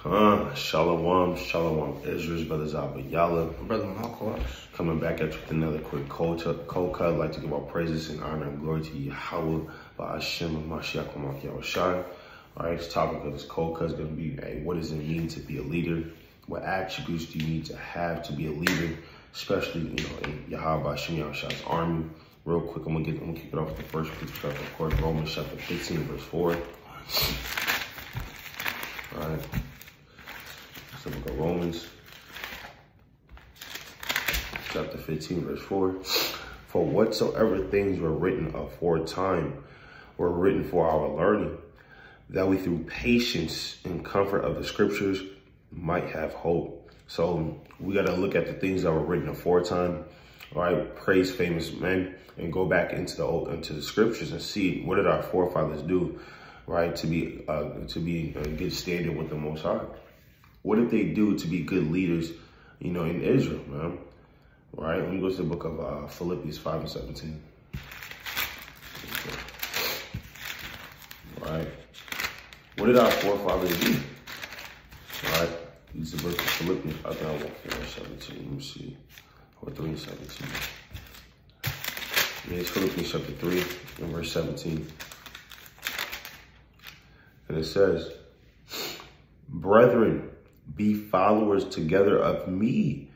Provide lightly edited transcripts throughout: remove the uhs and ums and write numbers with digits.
Shalom, shalom, Israel's brother Zabayala. Brother Marcos. Coming back at you with another quick cold cut. I'd like to give our praises and honor and glory to Yahweh, by Hashem, Mashiach, Yahushua. All right, this topic of this cold cut is going to be, what does it mean to be a leader? What attributes do you need to have to be a leader, especially, in Yahweh, Hashem, Yahushua's army? Real quick, I'm gonna kick it off with the first scripture, of course, Romans chapter 15, verse 4. All right. So we'll go Romans chapter 15, verse 4. For whatsoever things were written aforetime were written for our learning, that we through patience and comfort of the scriptures might have hope. So we got to look at the things that were written aforetime. All right, praise famous men and go back into the scriptures and see what did our forefathers do, right, to be good standing with the Most High. What did they do to be good leaders, in Israel, man? Right. Let me go to the book of Philippians 5 and 17. All right. What did our forefathers do? All right. This is the book of Philippians. I think I want 4 and 17. Let me see. Or 3 and 17. Yeah, it's Philippians chapter 3 and verse 17. And it says, brethren, be followers together of me,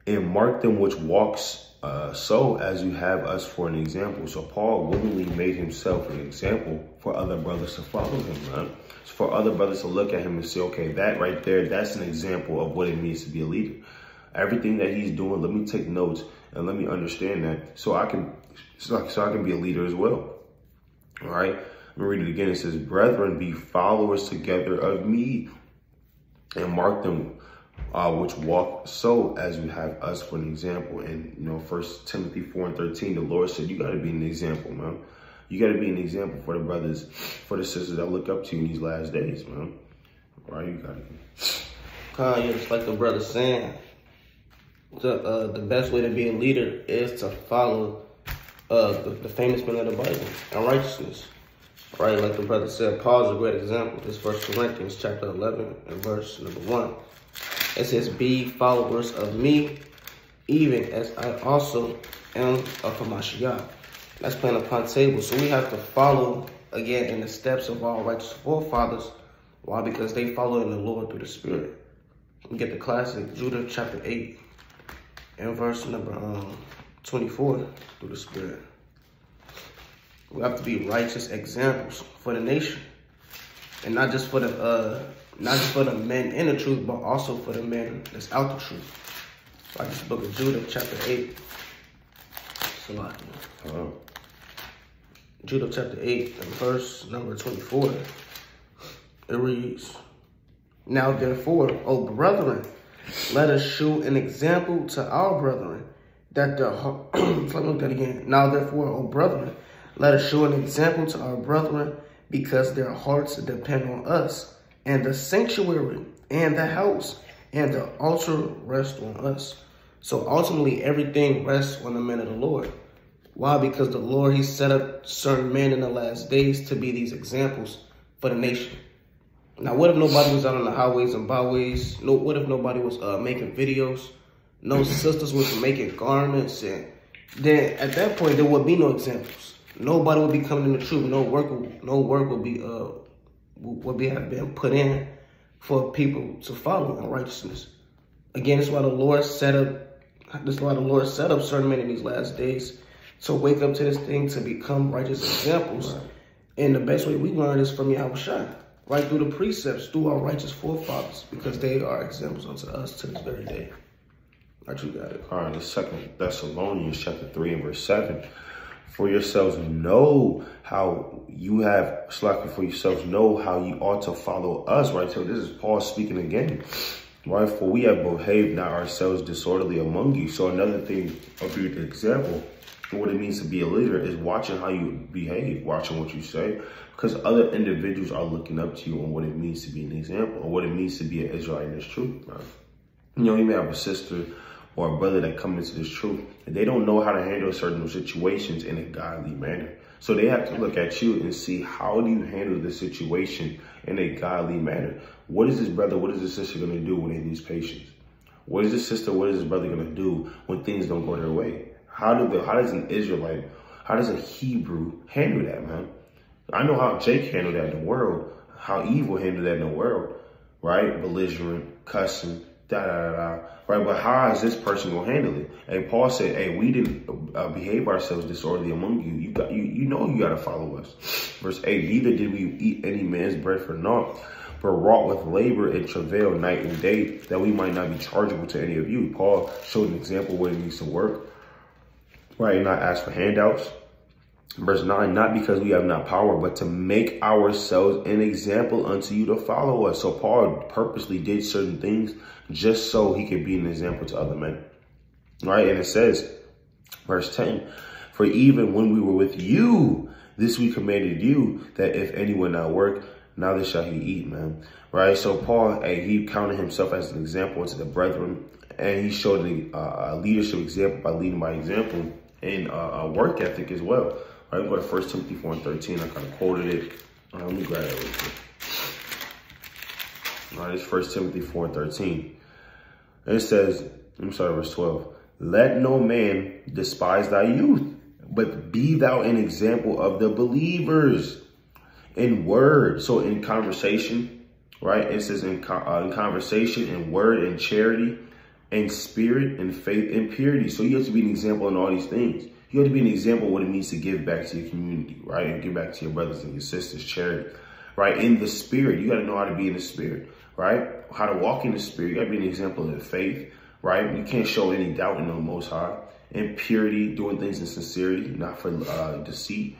and mark them which walks so as you have us for an example. So Paul willingly made himself an example for other brothers to follow him, man. So for other brothers to look at him and say, okay, that right there, that's an example of what it means to be a leader. Everything that he's doing, let me take notes and let me understand that so I can be a leader as well. All right. Let me read it again. It says, brethren, be followers together of me, and mark them which walk so as you have us for an example. And, 1 Timothy 4 and 13, the Lord said, you got to be an example, man. You got to be an example for the brothers, for the sisters that look up to you in these last days, man. All right, you got to be. It's like the brother saying, the best way to be a leader is to follow the famous men of the Bible and righteousness. Right, like the brother said, Paul's a great example. This 1 Corinthians chapter 11 and verse number 1. It says, be followers of me, even as I also am of Mashiach. That's playing upon table. So we have to follow, again, in the steps of our righteous forefathers. Why? Because they follow in the Lord through the Spirit. We get the classic Judah chapter 8 and verse number 24 through the Spirit. We have to be righteous examples for the nation, and not just for the men in the truth, but also for the men that's out the truth. Like this book of Judah, chapter 8. Judah chapter 8 and verse number 24. It reads, now therefore, O brethren, let us shew an example to our brethren that Now therefore, O brethren, let us show an example to our brethren, because their hearts depend on us, and the sanctuary and the house and the altar rest on us. So ultimately, everything rests on the men of the Lord. Why? Because the Lord, he set up certain men in the last days to be these examples for the nation. Now, what if nobody was out on the highways and byways? What if nobody was making videos? No sisters was making garments, and then at that point, there would be no examples. Nobody will be coming in the truth. No work will be have been put in for people to follow in righteousness. Again, that's why the Lord set up certain men in these last days to wake up to this thing, to become righteous examples. Right. And the best way we learn is from Yahushua, right through the precepts, through our righteous forefathers, because they are examples unto us to this very day. Right, you got it. All right, the 2 Thessalonians chapter 3 and verse 7. For yourselves know how you ought to follow us, right? So this is Paul speaking again, right? For we have behaved not ourselves disorderly among you. So another thing of the example, what it means to be a leader is watching how you behave, watching what you say, because other individuals are looking up to you on what it means to be an example, or what it means to be an Israelite in this truth, right? You may have a sister or a brother that come into this truth and they don't know how to handle certain situations in a godly manner. So they have to look at you and see, how do you handle the situation in a godly manner? What is this brother, what is this sister going to do when they lose patience? What is this sister, what is this brother going to do when things don't go their way? How does an Israelite, how does a Hebrew handle that, man? I know how Jake handled that in the world, how evil handled that in the world, right? Belligerent, cussing, right? But how is this person gonna handle it? And Paul said, hey, we didn't behave ourselves disorderly among you. You know you gotta follow us. Verse 8, neither did we eat any man's bread for naught, but wrought with labor and travail night and day, that we might not be chargeable to any of you. Paul showed an example of what it means to work, right? And not ask for handouts. Verse 9, not because we have not power, but to make ourselves an example unto you to follow us. So Paul purposely did certain things just so he could be an example to other men. Right? And it says, verse 10, for even when we were with you, this we commanded you, that if anyone not work, neither shall he eat, man. Right? So Paul, he counted himself as an example to the brethren, and he showed a leadership example by leading by example, and a work ethic as well. All right, go to 1 Timothy 4:13. I kind of quoted it. Let me grab that real quick. All right, it's 1 Timothy 4:13. And it says, I'm sorry, verse 12. Let no man despise thy youth, but be thou an example of the believers in word. So in conversation, right? It says in conversation, in word, in charity, in spirit, in faith, in purity. So you have to be an example in all these things. You have to be an example of what it means to give back to your community, right? And give back to your brothers and your sisters, charity, right? In the spirit, you got to know how to be in the spirit, right? How to walk in the spirit. You got to be an example of faith, right? You can't show any doubt in the Most High. In purity, doing things in sincerity, not for deceit.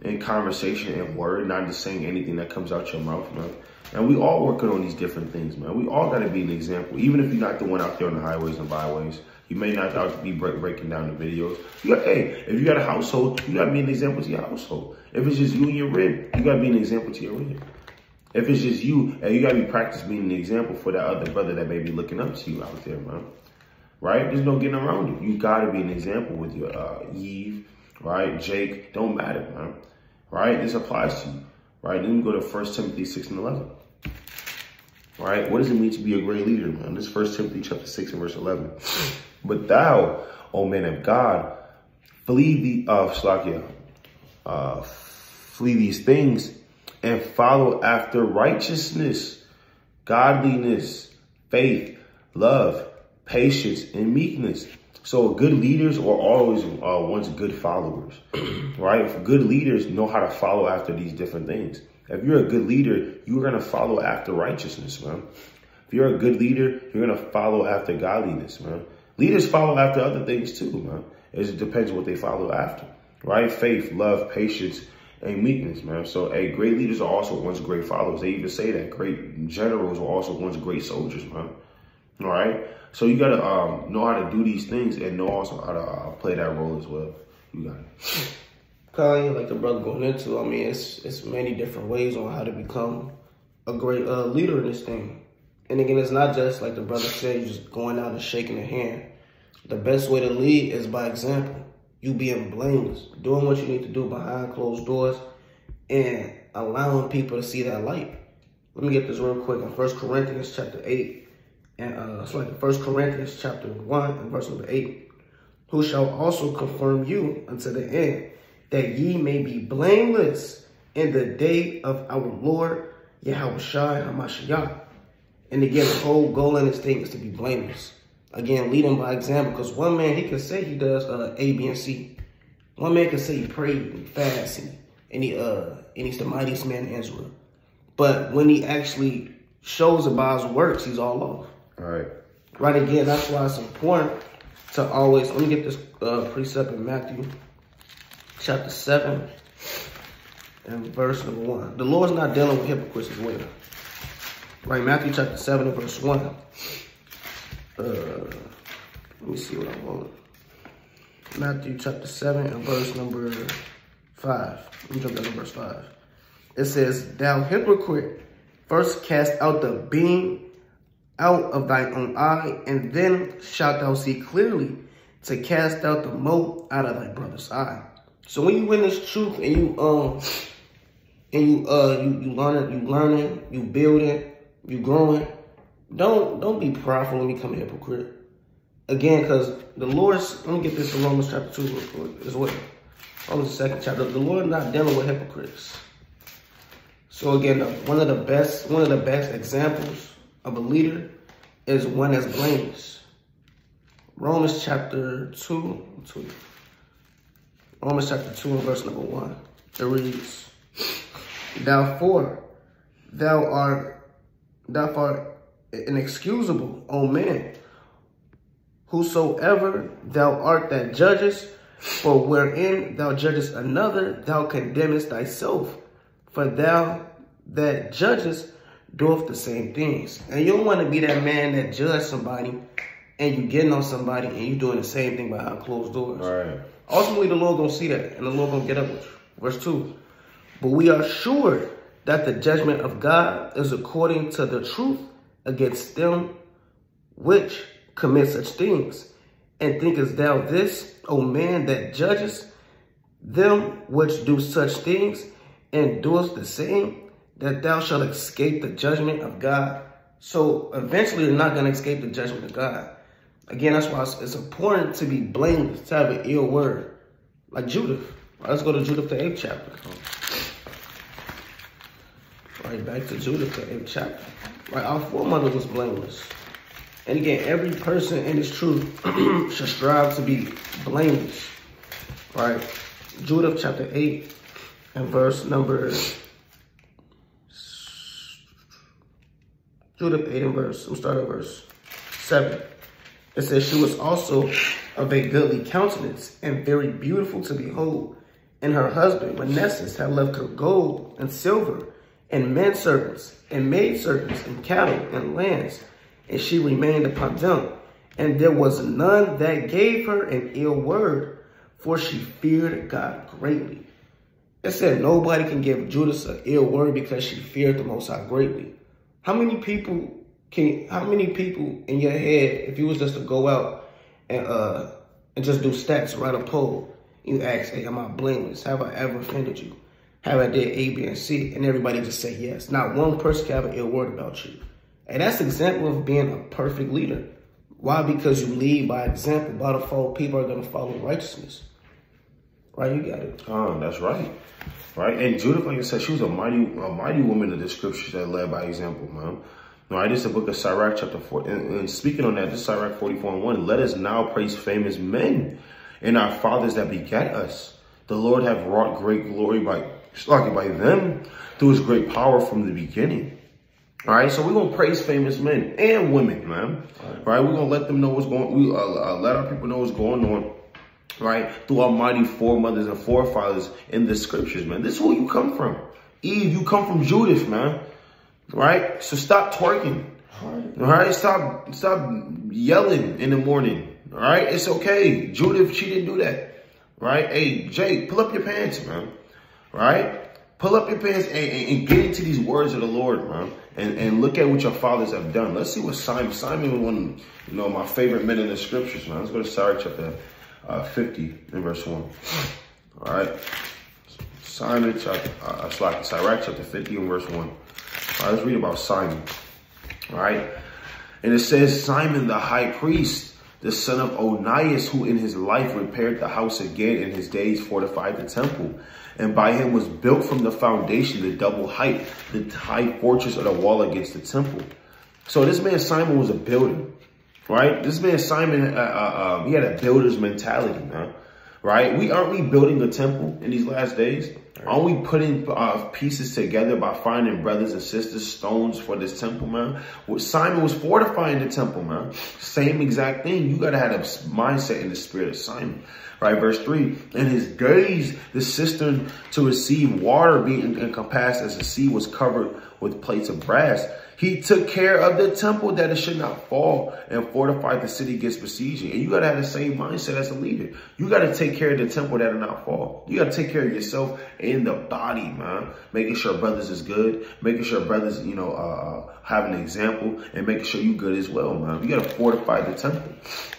In conversation and word, not just saying anything that comes out your mouth, man. And we all working on these different things, man. We all got to be an example, even if you're not the one out there on the highways and byways. You may not be breaking down the videos. Hey, if you got a household, you got to be an example to your household. If it's just you and your rib, you got to be an example to your rib. If it's just you, and you got to be practicing being an example for that other brother that may be looking up to you out there, man. Right? There's no getting around it. You got to be an example with your Eve, right? Jake, don't matter, man. Right? This applies to you. Right? Then we go to 1 Timothy 6:11. Right? What does it mean to be a great leader, man? This is 1 Timothy chapter 6 and verse 11. But thou, O man of God, flee these things and follow after righteousness, godliness, faith, love, patience, and meekness. So good leaders are always once good followers, right? Good leaders know how to follow after these different things. If you're a good leader, you're going to follow after righteousness, man. If you're a good leader, you're going to follow after godliness, man. Leaders follow after other things too, man. It just depends what they follow after, right? Faith, love, patience, and meekness, man. So, hey, great leaders are also once great followers. They even say that great generals are also once great soldiers, man. All right? So you got to know how to do these things and know also how to play that role as well. You got it. Kanye, like the brother going into, I mean, it's many different ways on how to become a great leader in this thing. And again, it's not just like the brother said, you just going out and shaking a hand. The best way to lead is by example. You being blameless, doing what you need to do behind closed doors, and allowing people to see that light. Let me get this real quick. In 1 Corinthians chapter 8, and 1 Corinthians chapter 1 and verse number 8. Who shall also confirm you unto the end, that ye may be blameless in the day of our Lord Yahushua HaMashiach. And again, the whole goal in this thing is to be blameless. Again, leading by example, because one man, he can say he does A, B, and C. One man can say he prayed and fasts and he's the mightiest man in Israel. But when he actually shows about his works, he's all off. All right. Right, again, that's why it's important to always, let me get this precept in Matthew chapter 7 and verse number 1. The Lord's not dealing with hypocrites as well. Right, Matthew chapter 7 and verse 1. Let me see what I want. Matthew chapter 7 and verse number 5. Let me jump down to verse 5. It says, thou hypocrite, first cast out the beam out of thine own eye, and then shalt thou see clearly to cast out the mote out of thy brother's eye. So when you witness truth and you learning, you building, you growing, don't be prideful and become a hypocrite. Again, because the Lord's, let me get this in Romans chapter 2 real quick as well. Romans 2nd chapter. The Lord not dealing with hypocrites. So again, one of the best examples of a leader is one that's blameless. Romans chapter 2 and verse number 1. It reads, Therefore, thou art inexcusable, O man, whosoever thou art that judgest, for wherein thou judgest another, thou condemnest thyself. For thou that judgest doeth the same things. And you don't want to be that man that judge somebody and you getting on somebody and you doing the same thing behind closed doors. All right. Ultimately, the Lord gonna see that and the Lord gonna get up with you. Verse 2. But we are sure that the judgment of God is according to the truth against them which commit such things. And thinkest thou this, O man, that judgest them which do such things, and doest the same, that thou shalt escape the judgment of God? So eventually you're not going to escape the judgment of God. Again, that's why it's important to be blameless, to have an ill word. Like Judith. Right, let's go to Judith, the 8th chapter. Right, back to Judith, the 8th chapter. Right, our foremothers was blameless. And again, every person in this truth should strive to be blameless. Right? Judith chapter 8 and verse number... Judith 8 and verse, we'll start at verse 7. It says, she was also of a goodly countenance and very beautiful to behold. And her husband, Manasseh, had left her gold and silver and men servants and maid servants and cattle and lands. And she remained upon them. And there was none that gave her an ill word, for she feared God greatly. It said nobody can give Judith an ill word because she feared the Most High greatly. How many people in your head, if you was just to go out and just do stats, write a poll, you ask, hey, am I blameless? Have I ever offended you? Have I did A, B, and C? And everybody just say yes. Not one person can have an ill word about you. And that's an example of being a perfect leader. Why? Because you lead by example. By default, people are going to follow righteousness. Right? You got it. That's right. Right? And Judith, like I said, she was a mighty woman of the scriptures that led by example, man. All right, this is the book of Sirach chapter 4. And speaking on that, this is Sirach 44:1. Let us now praise famous men and our fathers that begat us. The Lord have wrought great glory by them through his great power from the beginning. All right, so we're going to praise famous men and women, man. All right, we're going to let them know what's going on. We let our people know what's going on, right, through our mighty foremothers and forefathers in the scriptures, man. This is where you come from. Eve, you come from Judith, man. Right? So stop twerking. All right? Stop yelling in the morning. All right? It's okay. Judith, she didn't do that. Right? Hey, Jay, pull up your pants, man. Right? Pull up your pants and get into these words of the Lord, man. And look at what your fathers have done. Let's see what Simon was one, my favorite men in the scriptures, man. Let's go to Sirach chapter 50 and verse 1. All right. Sirach chapter 50 and verse 1. All right, let's read about Simon. All right. And it says, Simon the high priest, the son of Onias, who in his life repaired the house again, in his days fortified the temple. And by him was built from the foundation the double height, the high fortress of the wall against the temple. So this man Simon was a builder, right? This man Simon, he had a builder's mentality, man. Right? Aren't we building a temple in these last days? Aren't we putting pieces together by finding brothers and sisters, stones for this temple, man? Simon was fortifying the temple, man. Same exact thing. You got to have a mindset in the spirit of Simon. Right, verse 3. In his days, the cistern to receive water being encompassed as the sea was covered with plates of brass. He took care of the temple that it should not fall and fortified the city against besieging. And you got to have the same mindset as a leader. You got to take care of the temple that will not fall. You got to take care of yourself in the body, man. Making sure brothers is good. Making sure brothers, you know, have an example, and making sure you good as well, man. You got to fortify the temple,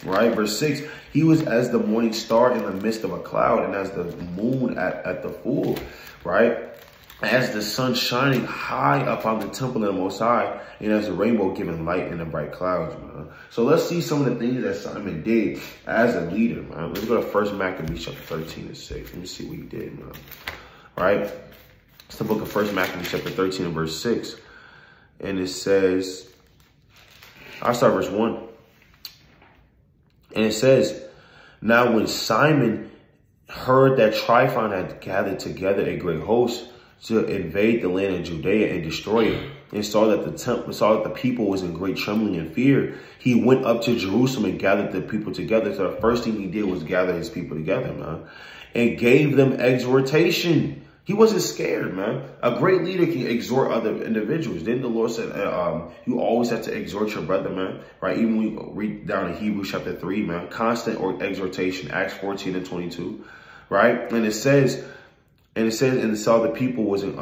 right? Verse 6, he was as the morning star in the midst of a cloud, and as the moon at the full, right? As the sun shining high upon the temple of the Most High, and as the rainbow giving light in the bright clouds, man. So let's see some of the things that Simon did as a leader, man. Let's go to 1 Maccabees chapter 13 and 6. Let me see what he did, man. All right? It's the book of 1 Maccabees chapter 13 and verse 6. And it says, I'll start verse 1. And it says, now when Simon heard that Tryphon had gathered together a great host to invade the land of Judea and destroy it, and saw that the people was in great trembling and fear, he went up to Jerusalem and gathered the people together. So the first thing he did was gather his people together, man, and gave them exhortation. He wasn't scared, man. A great leader can exhort other individuals. Then the Lord said, you always have to exhort your brother, man. Right? Even when we read down in Hebrews chapter 3, man. Constant or exhortation, Acts 14 and 22. Right? And it says, and saw the people was in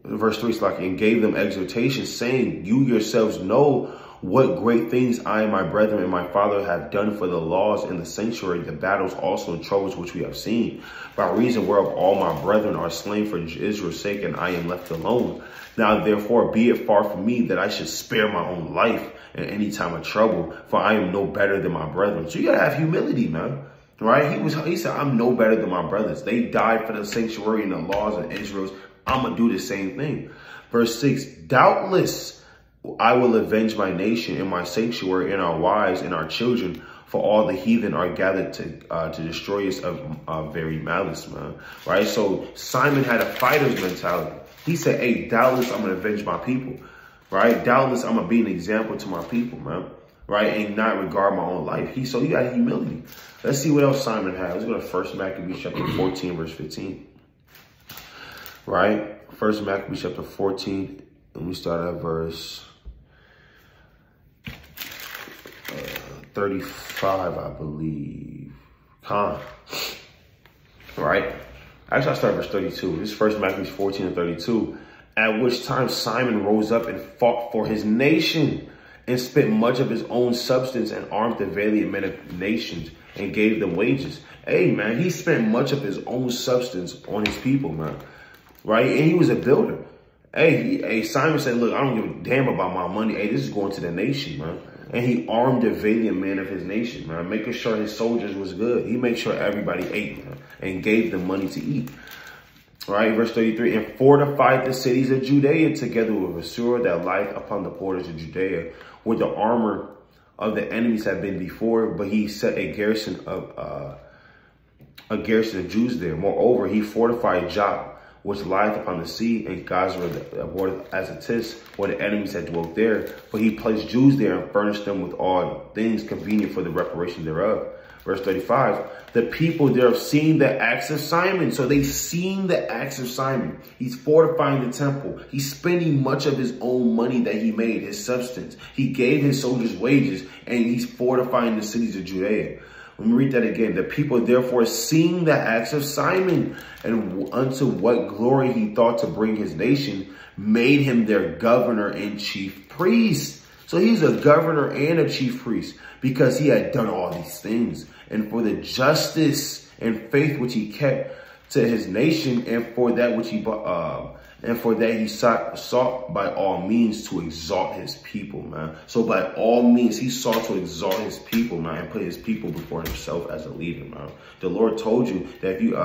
verse 3, it's like, and gave them exhortation, saying, you yourselves know what great things I and my brethren and my father have done for the laws in the sanctuary, the battles also and troubles which we have seen, by reason whereof all my brethren are slain for Israel's sake, and I am left alone. Now therefore be it far from me that I should spare my own life in any time of trouble, for I am no better than my brethren. So you gotta have humility, man. Right? He said, I'm no better than my brothers. They died for the sanctuary and the laws of Israel's. I'm going to do the same thing. Verse 6, doubtless I will avenge my nation and my sanctuary and our wives and our children, for all the heathen are gathered to destroy us of very malice, man. Right? So Simon had a fighter's mentality. He said, hey, doubtless I'm going to avenge my people. Right? Doubtless I'm going to be an example to my people, man. Right? And not regard my own life. So he got humility. Let's see what else Simon had. Let's go to 1 Maccabees chapter 14, verse 15. Right? 1 Maccabees chapter 14. And we start at verse 35, I believe. Right? Actually, I'll start at verse 32. This is 1 Maccabees 14 and 32. At which time Simon rose up and fought for his nation, and spent much of his own substance, and armed the valiant men of nations, and gave them wages. Hey, man, he spent much of his own substance on his people, man. Right? And he was a builder. Hey, Simon said, look, I don't give a damn about my money. Hey, this is going to the nation, man. And he armed the valiant men of his nation, man, making sure his soldiers was good. He made sure everybody ate, man, and gave them money to eat. Right, verse 33, and fortified the cities of Judea together with Assur that lieth upon the borders of Judea, where the armor of the enemies had been before, but he set a garrison of Jews there. Moreover, he fortified Joppa, which lieth upon the sea, and Gaza as it is, where the enemies had dwelt there. But he placed Jews there and furnished them with all things convenient for the reparation thereof. Verse 35, the people thereof seeing the acts of Simon. So they seen the acts of Simon. He's fortifying the temple. He's spending much of his own money that he made, his substance. He gave his soldiers wages, and he's fortifying the cities of Judea. Let me read that again. The people therefore seeing the acts of Simon, and unto what glory he thought to bring his nation, made him their governor and chief priest. So he's a governor and a chief priest because he had done all these things. And for the justice and faith which he kept to his nation, and for that which he sought by all means to exalt his people, man. So by all means, he sought to exalt his people, man, and put his people before himself as a leader, man. The Lord told you that if you,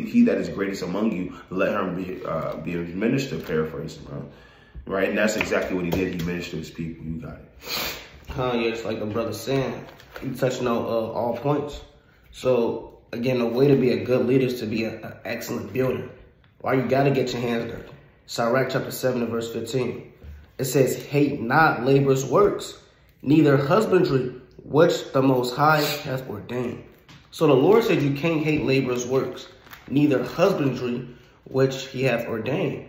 he that is greatest among you, let him be a minister, paraphrasing, man. Right? And that's exactly what he did. He ministered to his people. You got it. Yeah, it's like the brother saying, you touching on all points. So again, the way to be a good leader is to be an excellent builder. Why you got to get your hands dirty. Sirach chapter 7 and verse 15. It says, hate not labor's works, neither husbandry, which the Most High hath ordained. So the Lord said you can't hate labor's works, neither husbandry, which he hath ordained.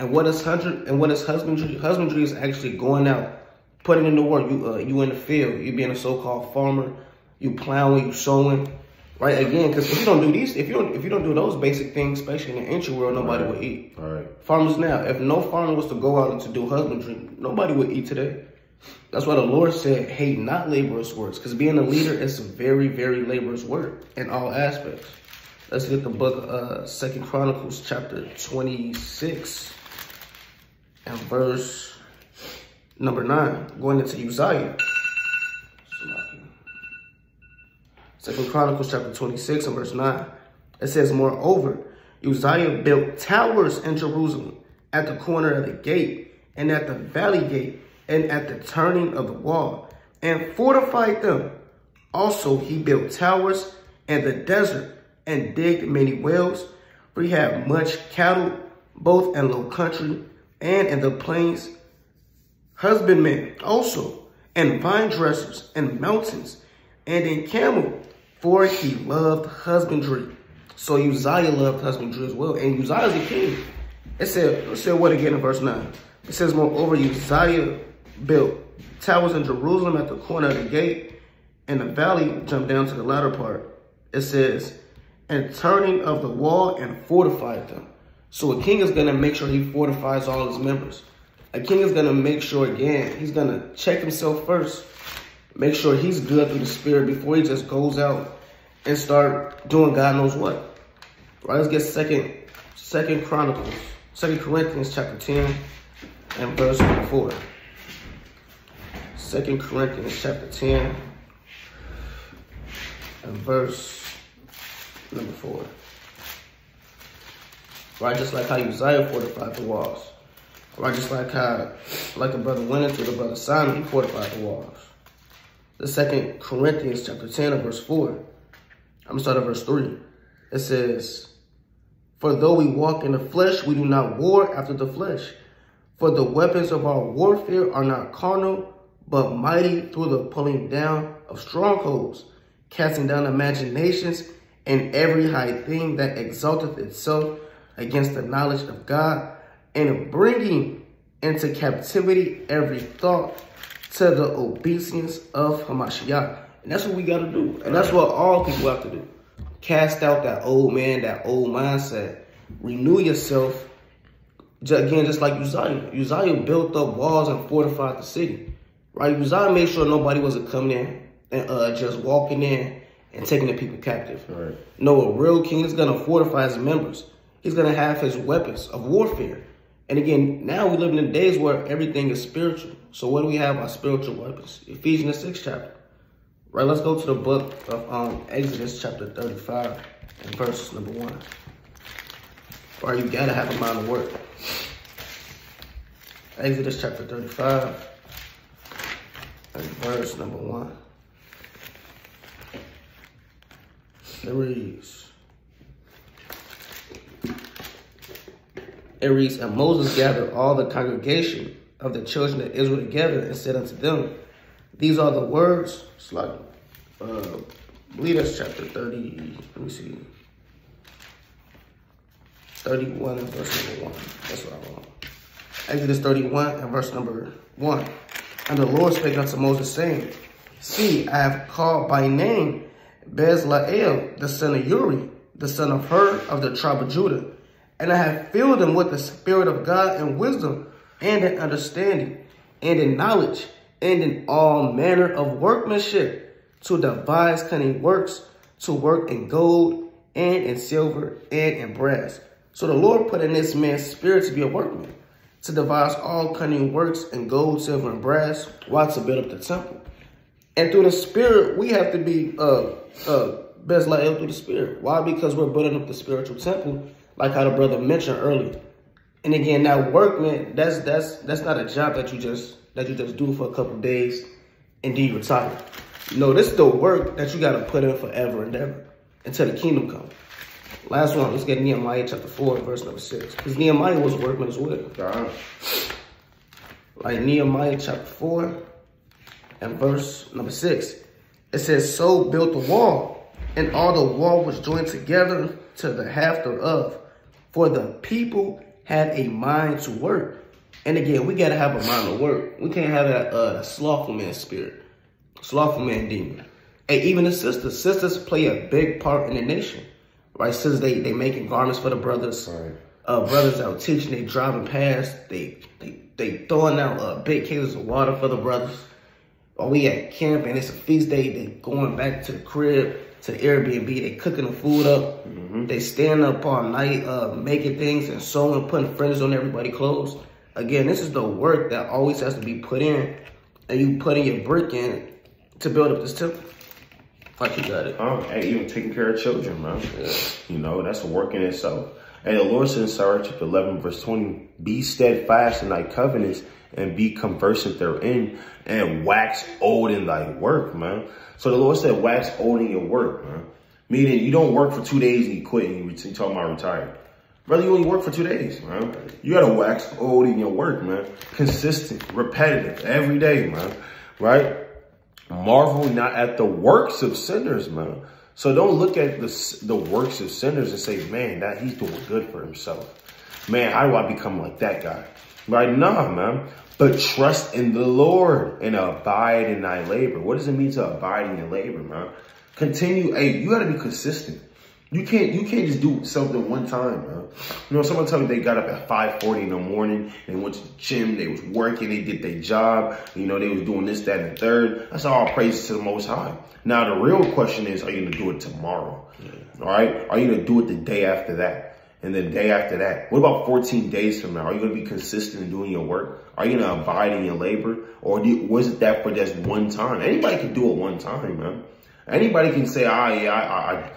And what is husbandry? Husbandry is actually going out, putting in the work. You in the field. You being a so-called farmer. You plowing. You sowing. Right, again, because if you don't do these, if you don't do those basic things, especially in the ancient world, nobody would eat. All right. Farmers now, if no farmer was to go out and to do husbandry, nobody would eat today. That's why the Lord said, hate not laborious works, because being a leader is some very, very laborious work in all aspects. Let's get the book of 2 Chronicles chapter 26 and verse number 9, going into Uzziah. 2 Chronicles chapter 26 and verse 9. It says, moreover, Uzziah built towers in Jerusalem at the corner of the gate and at the valley gate and at the turning of the wall and fortified them. Also he built towers in the desert and digged many wells, for he had much cattle, both in low country and in the plains, husbandmen also, and vine dressers and mountains, and in camel, for he loved husbandry. So Uzziah loved husbandry as well. And Uzziah is the king. It said what again in verse 9? It says, moreover, Uzziah built towers in Jerusalem at the corner of the gate, and the valley, jump down to the latter part. It says, and turning of the wall and fortified them. So a king is going to make sure he fortifies all his members. A king is going to make sure, again, he's going to check himself first. Make sure he's good through the spirit before he just goes out and start doing God knows what. Right, let's get Second Corinthians chapter 10 and verse 4. 2 Corinthians chapter 10 and verse number 4. Right, just like how Uzziah fortified the walls. Right, just like how, like the brother went into the brother Simon, he fortified the walls. The 2 Corinthians chapter 10 and verse 4. I'm going to start at verse 3. It says, for though we walk in the flesh, we do not war after the flesh. For the weapons of our warfare are not carnal, but mighty through the pulling down of strongholds, casting down imaginations and every high thing that exalteth itself against the knowledge of God, and bringing into captivity every thought to the obedience of Hamashiach. And that's what we got to do. And that's what all people have to do. Cast out that old man, that old mindset. Renew yourself. Again, just like Uzziah. Uzziah built up walls and fortified the city. Right? Uzziah made sure nobody wasn't coming in and just walking in and taking the people captive. Right. No, a real king is going to fortify his members. He's going to have his weapons of warfare. And again, now we live in days where everything is spiritual. So what do we have? Our spiritual weapons. Ephesians 6 chapter. Right, let's go to the book of Exodus chapter 35 and verse number 1. Right, you got to have a mind to work. Exodus chapter 35 and verse number 1. It reads, and Moses gathered all the congregation of the children of Israel together and said unto them, these are the words. It's like, I believe that's chapter 30. Let me see. 31 and verse number 1. That's what I want. Exodus 31 and verse number 1. And the Lord spake unto Moses, saying, see, I have called by name Bezalel, the son of Uri, the son of Hur of the tribe of Judah. And I have filled him with the Spirit of God and wisdom and in understanding and in knowledge and in all manner of workmanship, to devise cunning works, to work in gold and in silver and in brass. So the Lord put in this man's spirit to be a workman, to devise all cunning works in gold, silver, and brass, while to build up the temple. And through the Spirit, we have to be Bezalel through the Spirit. Why? Because we're building up the spiritual temple, like how the brother mentioned earlier. And again, that workman, that's not a job that you just do for a couple of days and then you retire. No, this is the work that you got to put in forever and ever until the kingdom comes. Last one, let's get Nehemiah chapter 4, verse number 6. Because Nehemiah was a workman as well. Like Nehemiah chapter 4 and verse number 6. It says, so built the wall, and all the wall was joined together to the half thereof. For the people had a mind to work. And again, we got to have a mind to work. We can't have that slothful man spirit, slothful man demon. And even the sisters play a big part in the nation, right? Since they making garments for the brothers, Right. Brothers out teaching, they driving past, they throwing out big cases of water for the brothers. Or we at camp and it's a feast day, they going back to the crib, to the Airbnb, they cooking the food up. They stand up all night, making things and sewing, putting fringes on everybody's clothes. Again, this is the work that always has to be put in, and you putting your brick in to build up this temple. Like you got it. And even taking care of children, man. Yeah. You know, that's a work in itself. And the Lord said in Psalm chapter 11, verse 20, be steadfast in thy covenants and be conversant therein and wax old in thy work, man. So the Lord said wax old in your work, man. Meaning you don't work for 2 days and you quit and you talking about retired. Brother, you only work for 2 days, man. You got to wax old in your work, man. Consistent, repetitive, every day, man. Right? Marvel not at the works of sinners, man. So don't look at the works of sinners and say, man, that he's doing good for himself. Man, how do I become like that guy? Right? Nah, man. But trust in the Lord and abide in thy labor. What does it mean to abide in your labor, man? Continue. Hey, you got to be consistent. You can't just do something one time, man. You know, someone told me they got up at 5:40 in the morning and went to the gym. They was working. They did their job. You know, they was doing this, that, and the third. That's all praises to the Most High. Now, the real question is, are you going to do it tomorrow? All right? Are you going to do it the day after that? And the day after that? What about 14 days from now? Are you going to be consistent in doing your work? Are you going to abide in your labor? Or was it that for just one time? Anybody can do it one time, man. Anybody can say, I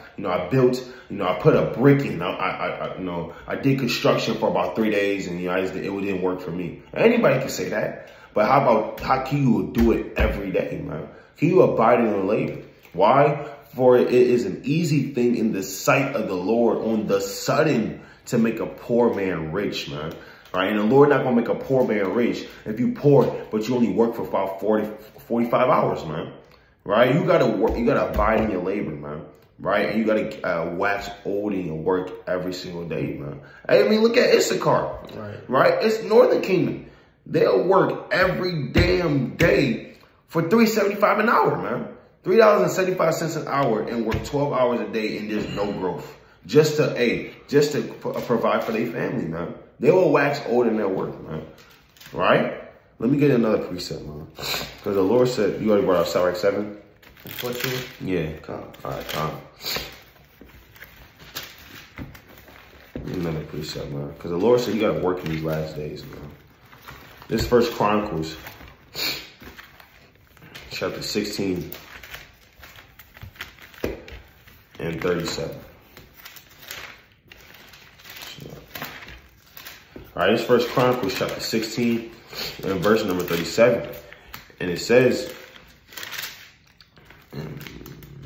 built, I put a brick in, I did construction for about 3 days and, it didn't work for me. Anybody can say that. But how can you do it every day, man? Can you abide in the labor? Why? For it is an easy thing in the sight of the Lord on the sudden to make a poor man rich, man. Right? And the Lord not going to make a poor man rich if you poor, but you only work for about 45 hours, man. Right? You got to work. You got to abide in your labor, man. Right? And you got to wax old in your work every single day, man. I mean, look at Issachar. Right? It's Northern Kingdom. They'll work every damn day for $3.75 an hour, man. $3.75 an hour and work 12 hours a day and there's no growth. Just to provide for their family, man. They will wax old in their work, man. Right? Let me get another precept, man. Because the Lord said, you already brought out Sirach 7? 14? Yeah. All right, calm. Another precept, man. Because the Lord said you got to work in these last days, man. This First Chronicles, chapter 16 and 37. All right, this First Chronicles, chapter 16 and verse number 37. And it says,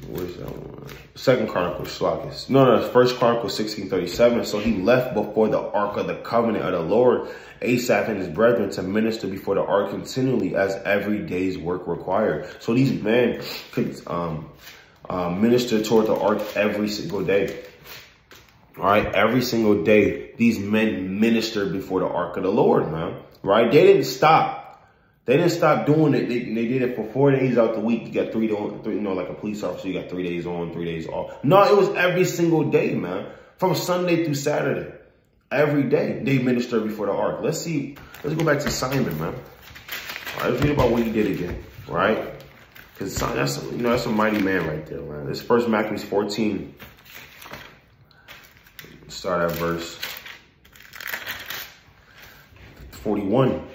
where's that one? Second Chronicles, First Chronicles 16:37. So he left before the ark of the covenant of the Lord, Asaph and his brethren, to minister before the ark continually as every day's work required. So these men could minister toward the ark every single day. All right, every single day, these men ministered before the ark of the Lord, man. Right? They didn't stop. They didn't stop doing it. They did it for 4 days out the week. You got three, like a police officer, you got 3 days on, 3 days off. No, it was every single day, man. From Sunday through Saturday. Every day they ministered before the ark. Let's go back to Simon, man. All right, let's read about what he did again, right? Because that's a mighty man right there, man. This First Maccabees 14. Start at verse 41.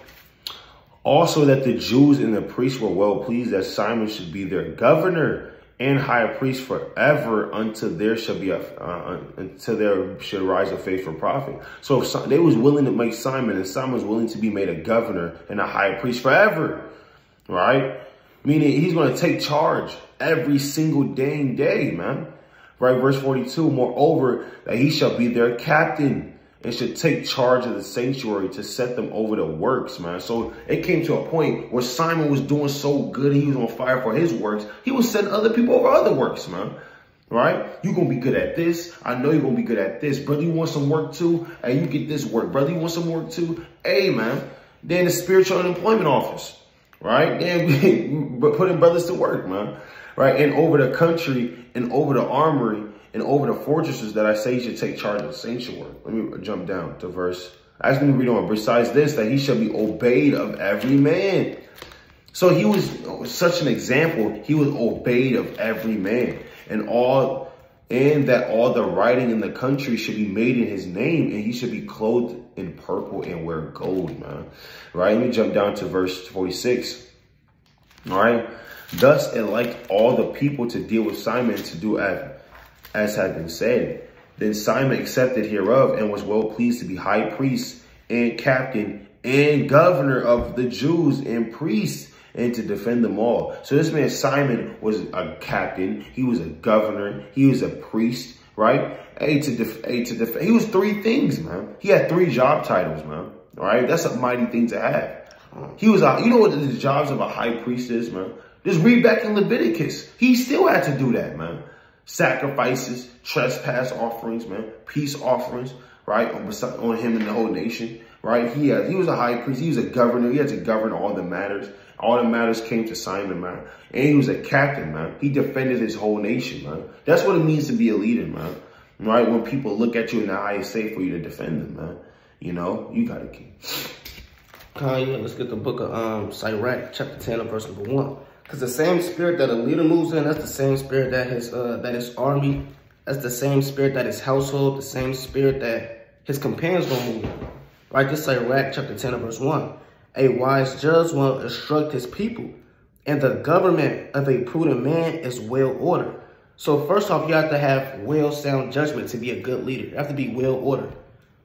Also that the Jews and the priests were well pleased that Simon should be their governor and high priest forever until there should rise a faithful prophet. So they was willing to make Simon, and Simon was willing to be made a governor and a high priest forever, right? Meaning he's going to take charge every single dang day, man. Right, verse 42, moreover, that he shall be their captain and should take charge of the sanctuary to set them over the works, man. So it came to a point where Simon was doing so good, he was on fire for his works, he was setting other people over other works, man. right? You're going to be good at this. I know you're going to be good at this. Brother, you want some work too? Hey, you get this work. Brother, you want some work too? Hey, man. Then the spiritual unemployment office, right? Then putting brothers to work, man. Right? And over the country and over the armory and over the fortresses that I say you should take charge of the sanctuary. Let me jump down to verse. I just need to read on. Besides this, that he shall be obeyed of every man. So he was such an example. He was obeyed of every man, and that all the writing in the country should be made in his name, and he should be clothed in purple and wear gold, man. Right? Let me jump down to verse 46. All right. Thus, it liked all the people to deal with Simon to do as had been said. Then Simon accepted hereof and was well pleased to be high priest and captain and governor of the Jews and priest, and to defend them all. So this man Simon was a captain. He was a governor. He was a priest, right? To defend. He was three things, man. He had 3 job titles, man. All right, that's a mighty thing to have. He was you know what the jobs of a high priest is, man? Just read back in Leviticus. He still had to do that, man. Sacrifices, trespass offerings, man, peace offerings, right? On him and the whole nation, right? He was a high priest. He was a governor. He had to govern all the matters. All the matters came to Simon, man. And he was a captain, man. He defended his whole nation, man. That's what it means to be a leader, man. Right? When people look at you in the eye, it's safe for you to defend them, man. You know, you got to keep. Let's get the book of Sirach, chapter 10, and verse number 1. Because the same spirit that a leader moves in, that's the same spirit that his army, that's the same spirit that his household, the same spirit that his companions gonna move in. Right? This Sirach, chapter 10, and verse 1. A wise judge will instruct his people, and the government of a prudent man is well ordered. So first off, you have to have well-sound judgment to be a good leader. You have to be well-ordered,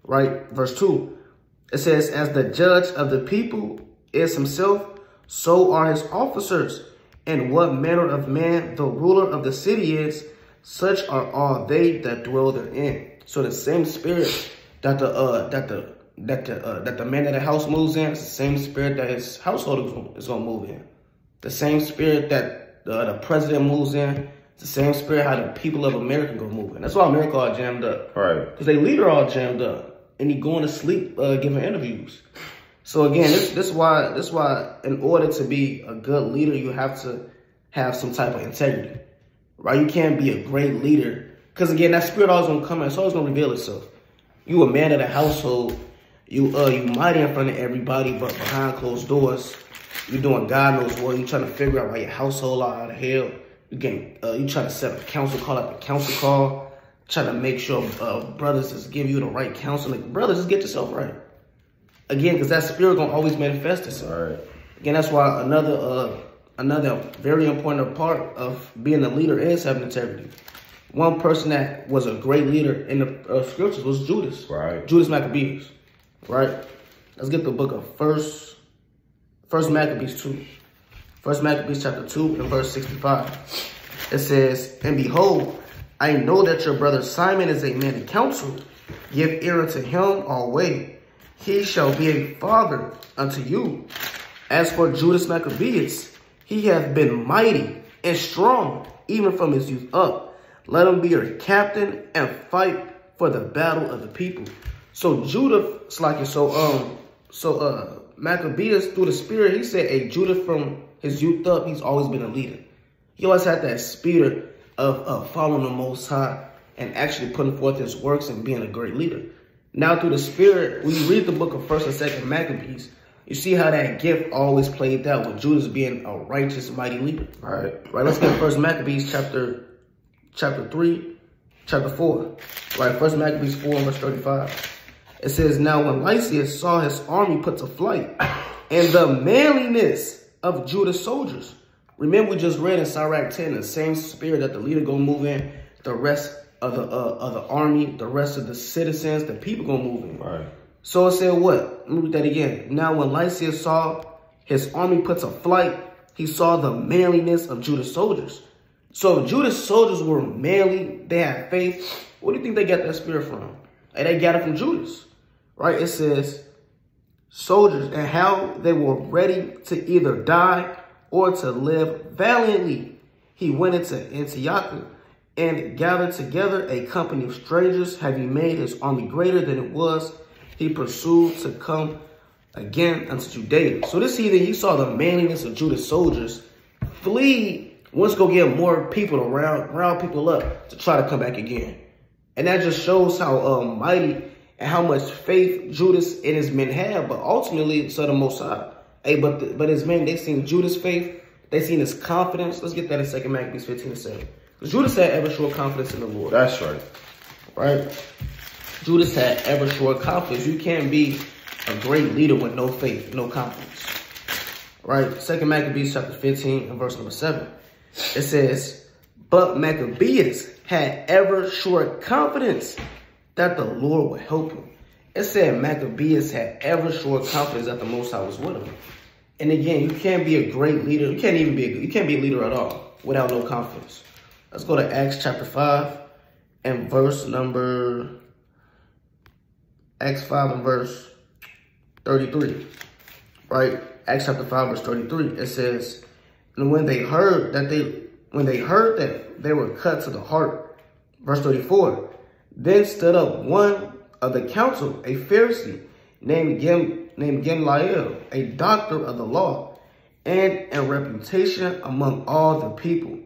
right? Verse 2, it says, as the judge of the people is himself, so are his officers. And what manner of man the ruler of the city is, such are all they that dwell therein. So the same spirit that the man of the house moves in, it's the same spirit that his household is going to move in. The same spirit that the president moves in, it's the same spirit how the people of America go move in. That's why America all jammed up. Right. Because their leader all jammed up. And he going to sleep giving interviews. So again, this is why in order to be a good leader, you have to have some type of integrity. Right? You can't be a great leader. Because again, that spirit always going to come in. It's always going to reveal itself. You a man of the household. You mighty in front of everybody, but behind closed doors, you doing God knows what. You trying to figure out why your household out of hell. You trying to set a council call at the council call, trying to make sure brothers just give you the right counsel. Like, brothers, just get yourself right. Again, because that spirit gonna always manifest itself. All right. Again, that's why another very important part of being a leader is having integrity. One person that was a great leader in the scriptures was Judas. Right. Judas Maccabeus. Right? Let's get the book of First Maccabees 2. First Maccabees chapter 2 and verse 65. It says, and behold, I know that your brother Simon is a man of counsel. Give ear unto him alway. He shall be a father unto you. As for Judas Maccabeus, he hath been mighty and strong, even from his youth up. Let him be your captain and fight for the battle of the people. So Maccabeus, through the spirit, he said, hey, Judah from his youth up, he's always been a leader. He always had that spirit of following the Most High and actually putting forth his works and being a great leader. Now through the spirit, when you read the book of 1st and 2nd Maccabees, you see how that gift always played out with Judas being a righteous, mighty leader. All right. Right, let's get 1st Maccabees chapter 4. Right, 1st Maccabees 4 and verse 35. It says, now when Lysias saw his army put to flight and the manliness of Judas' soldiers. Remember, we just read in Sirach 10, the same spirit that the leader gonna move in, the rest of the army, the rest of the citizens, the people gonna move in. Right. So it said what? Let me read that again. Now when Lysias saw his army put to flight, he saw the manliness of Judas' soldiers. So if Judas' soldiers were manly, they had faith, what do you think they got that spirit from? And they got it from Judas. Right? It says, soldiers, and how they were ready to either die or to live valiantly. He went into Antioch and gathered together a company of strangers, having made his army greater than it was, he pursued to come again unto Judea. So this heathen, he saw the manliness of Judah's soldiers flee, wants to go get more people to round people up to try to come back again. And that just shows how mighty and how much faith Judas and his men have. But ultimately, so the Most High. Hey, but his men, they seen Judas' faith. They seen his confidence. Let's get that in 2 Maccabees 15:7. Because Judas had ever sure confidence in the Lord. That's right. Right? Judas had ever sure confidence. You can't be a great leader with no faith, no confidence. Right? 2 Maccabees chapter 15 and verse number 7. It says, but Maccabeus had ever sure confidence that the Lord would help him. It said Maccabeus had ever sure confidence that the Most High was with him. And again, you can't be a great leader. You can't be a leader at all without no confidence. Let's go to Acts chapter 5 and verse number, Acts 5 and verse 33, right? Acts chapter 5 verse 33, it says, and when they heard that they were cut to the heart, verse 34, then stood up one of the council, a Pharisee named Gamaliel, a doctor of the law, and a reputation among all the people,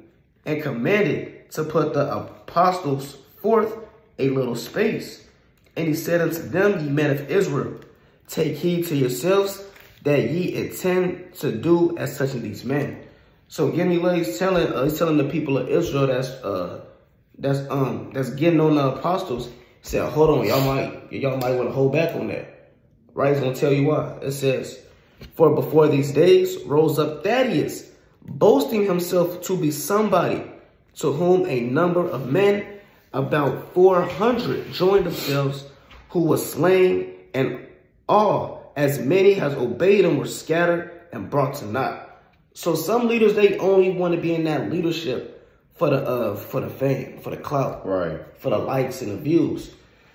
and commanded to put the apostles forth a little space. And he said unto them, ye men of Israel, take heed to yourselves that ye intend to do as touching these men. So Gamaliel is telling the people of Israel that's getting on the apostles. He said, hold on, y'all might want to hold back on that. Right? He's gonna tell you why. It says, for before these days rose up Thaddeus, boasting himself to be somebody, to whom a number of men, about 400, joined themselves, who was slain, and all, as many as obeyed him, were scattered and brought to naught. So some leaders, they only want to be in that leadership for the fame, for the clout, right, for the likes and the views.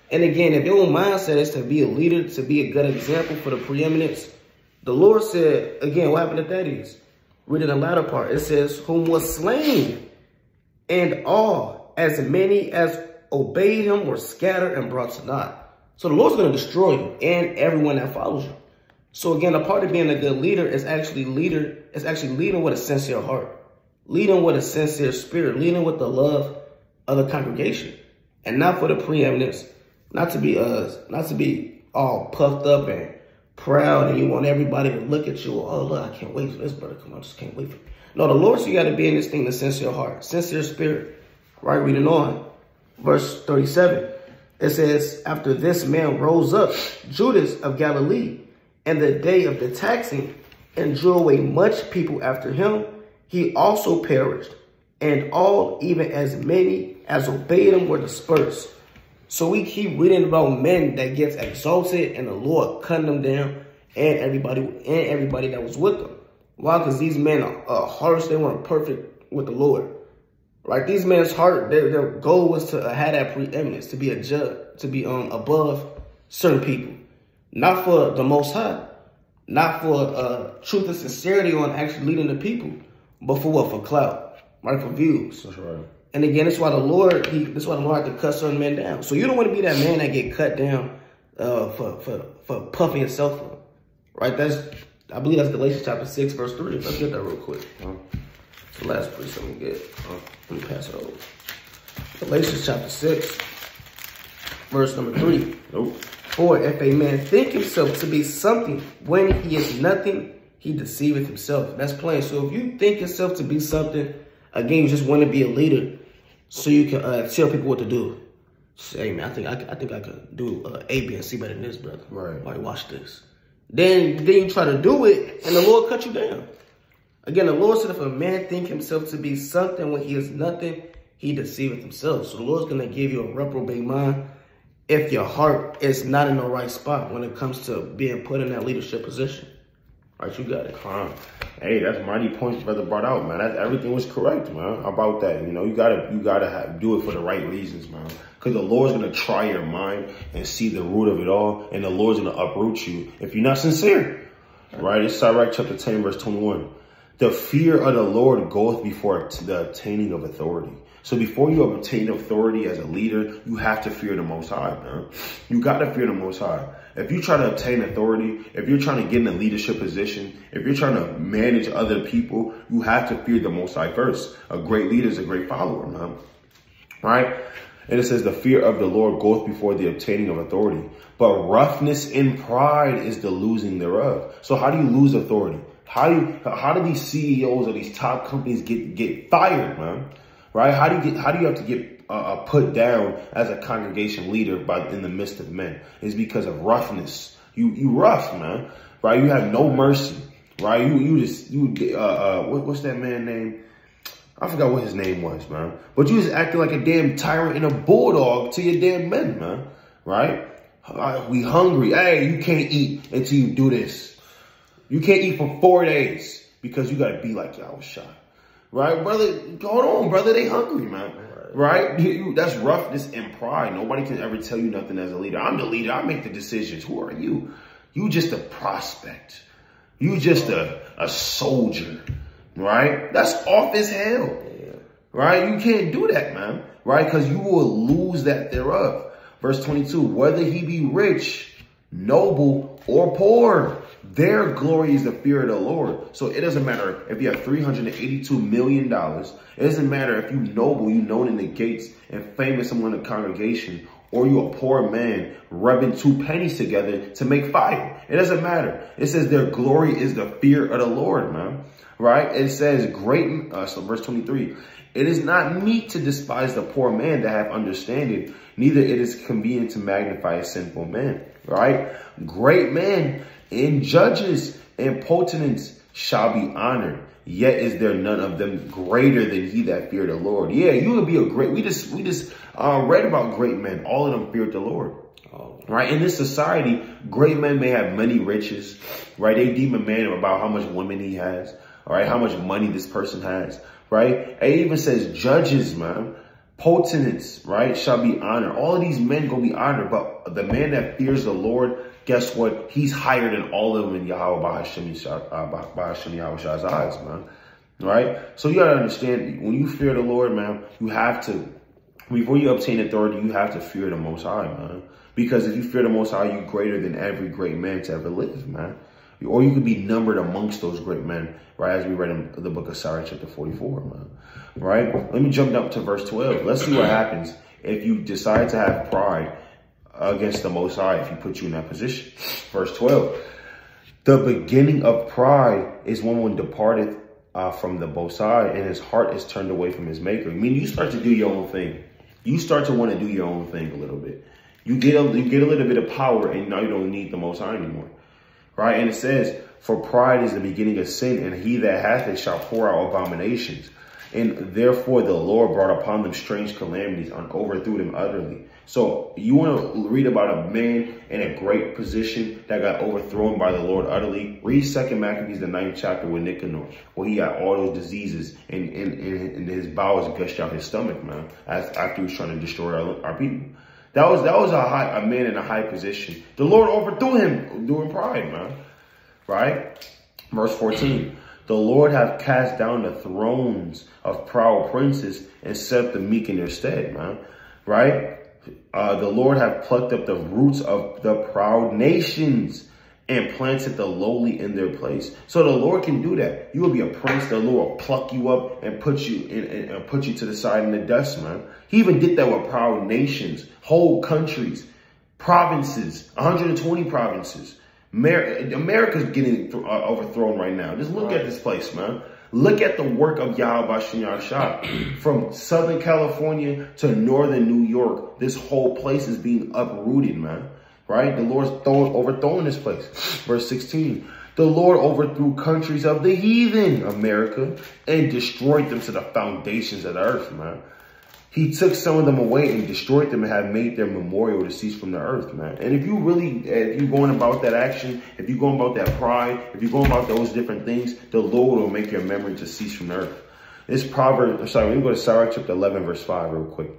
And again, if your mindset is to be a leader, to be a good example for the preeminence, the Lord said, again, what happened to Thaddeus? Read in the latter part, it says, whom was slain, and all, as many as obeyed him, were scattered and brought to naught. So the Lord's going to destroy you and everyone that follows you. So again, a part of being a good leader is actually leading with a sincere heart, leading with a sincere spirit, leading with the love of the congregation, and not for the preeminence, not to be all puffed up and proud, and you want everybody to look at you. Oh, look, I can't wait for this brother to come. I just can't wait for it. No, the Lord, so you got to be in this thing, the sincere heart, sincere spirit. Right, reading on, verse 37. It says, after this man rose up, Judas of Galilee, and the day of the taxing, and drew away much people after him, he also perished, and all, even as many as obeyed him, were dispersed. So we keep reading about men that gets exalted, and the Lord cutting them down, and everybody that was with them. Why? Because these men hearts, they weren't perfect with the Lord. Right? These men's heart, their goal was to have that preeminence, to be a judge, to be above certain people. Not for the Most High, not for truth and sincerity on actually leading the people, but for what? For clout, right? For views. That's right. And again, that's why the Lord had to cut certain men down. So you don't want to be that man that get cut down for puffing yourself up, right? I believe that's Galatians chapter 6, verse 3. Let's get that real quick. It's the last place I'm gonna get. Let me pass it over. Galatians chapter 6, verse number 3. Nope. For if a man think himself to be something when he is nothing, he deceiveth himself. That's plain. So if you think yourself to be something, again, you just want to be a leader so you can tell people what to do. Say, hey, man, I think I could do A, B, and C better than this, brother. Right. Like, watch this. Then you try to do it, and the Lord cut you down. Again, the Lord said if a man think himself to be something when he is nothing, he deceiveth himself. So the Lord's going to give you a reprobate mind if your heart is not in the right spot when it comes to being put in that leadership position. All right, you got it. Hey, that's mighty points brother brought out, man. Everything was correct, man, about that. You know, you gotta do it for the right reasons, man. Because the Lord's gonna try your mind and see the root of it all, and the Lord's gonna uproot you if you're not sincere. Right? It's Sirach chapter 10, verse 21. The fear of the Lord goeth before the obtaining of authority. So before you obtain authority as a leader, you have to fear the Most High, man. You got to fear the Most High. If you try to obtain authority, if you're trying to get in a leadership position, if you're trying to manage other people, you have to fear the Most High first. A great leader is a great follower, man. Right? And it says the fear of the Lord goeth before the obtaining of authority, but roughness and pride is the losing thereof. So how do you lose authority? How do these CEOs of these top companies get fired, man? Right? How do you have to get put down as a congregation leader in the midst of men? It's because of roughness. You rough, man. Right? You have no mercy. Right? What's that man name? I forgot what his name was, man. But you was acting like a damn tyrant and a bulldog to your damn men, man. Right? We hungry. Hey, you can't eat until you do this. You can't eat for 4 days because you got to be like Yahushua. Right, brother? Hold on, brother. They hungry, man. Right? That's roughness and pride. Nobody can ever tell you nothing as a leader. I'm the leader. I make the decisions. Who are you? You just a prospect. You just a soldier. Right? That's off as hell. Right? You can't do that, man. Right? Because you will lose that thereof. Verse 22, whether he be rich, noble, or poor, their glory is the fear of the Lord. So it doesn't matter if you have $382 million. It doesn't matter if you noble, you known in the gates and famous among the congregation, or you a poor man rubbing 2 pennies together to make fire. It doesn't matter. It says their glory is the fear of the Lord, man. Right? It says so verse 23, it is not meet to despise the poor man that have understanding, neither it is convenient to magnify a sinful man. Right? Great men and judges and potentates shall be honored. Yet is there none of them greater than he that feared the Lord. Yeah, you would be a great. We just read about great men. All of them feared the Lord. Right? In this society, great men may have many riches. Right? They deem a man about how much women he has. All right? How much money this person has. Right? It even says judges, man. Potentates, right, shall be honored. All of these men gonna be honored, but the man that fears the Lord, guess what? He's higher than all of them in Yahweh B'Hashem Yahweh's eyes, man. Right? So you gotta understand, when you fear the Lord, man, you have to, before you obtain authority, you have to fear the Most High, man. Because if you fear the Most High, you're greater than every great man to ever live, man. Or you could be numbered amongst those great men, right? As we read in the book of Sirach, chapter 44, man. Right? Let me jump up to verse 12. Let's see what happens if you decide to have pride against the Most High, if he puts you in that position. Verse 12. The beginning of pride is when departeth from the Most High, and his heart is turned away from his maker. I mean, you start to do your own thing. You start to want to do your own thing a little bit. You get a little bit of power, and now you don't need the Most High anymore. Right? And it says, for pride is the beginning of sin, and he that hath it shall pour out abominations. And therefore the Lord brought upon them strange calamities and overthrew them utterly. So you want to read about a man in a great position that got overthrown by the Lord utterly? Read 2 Maccabees, the 9th chapter with Nicanor, where he got all those diseases and his bowels gushed out his stomach, man, after he was trying to destroy our people. That was a man in a high position. The Lord overthrew him doing pride, man. Right? Verse 14. The Lord hath cast down the thrones of proud princes and set the meek in their stead, man. Right? The Lord hath plucked up the roots of the proud nations and planted the lowly in their place. So the Lord can do that. You will be a prince. The Lord will pluck you up and put you to the side in the dust, man. He even did that with proud nations, whole countries, provinces, 120 provinces. America's getting overthrown right now. Just look at this place, man. Look at the work of Yahweh B'Hashem Yahweh. From Southern California to Northern New York, this whole place is being uprooted, man. Right? The Lord's overthrowing this place. Verse 16. The Lord overthrew countries of the heathen, America, and destroyed them to the foundations of the earth, man. He took some of them away and destroyed them and have made their memorial to cease from the earth, man. And if you're going about that action, if you're going about that pride, if you're going about those different things, the Lord will make your memory to cease from the earth. This proverb, let me go to Sirach chapter 11, verse 5 real quick,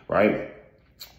right?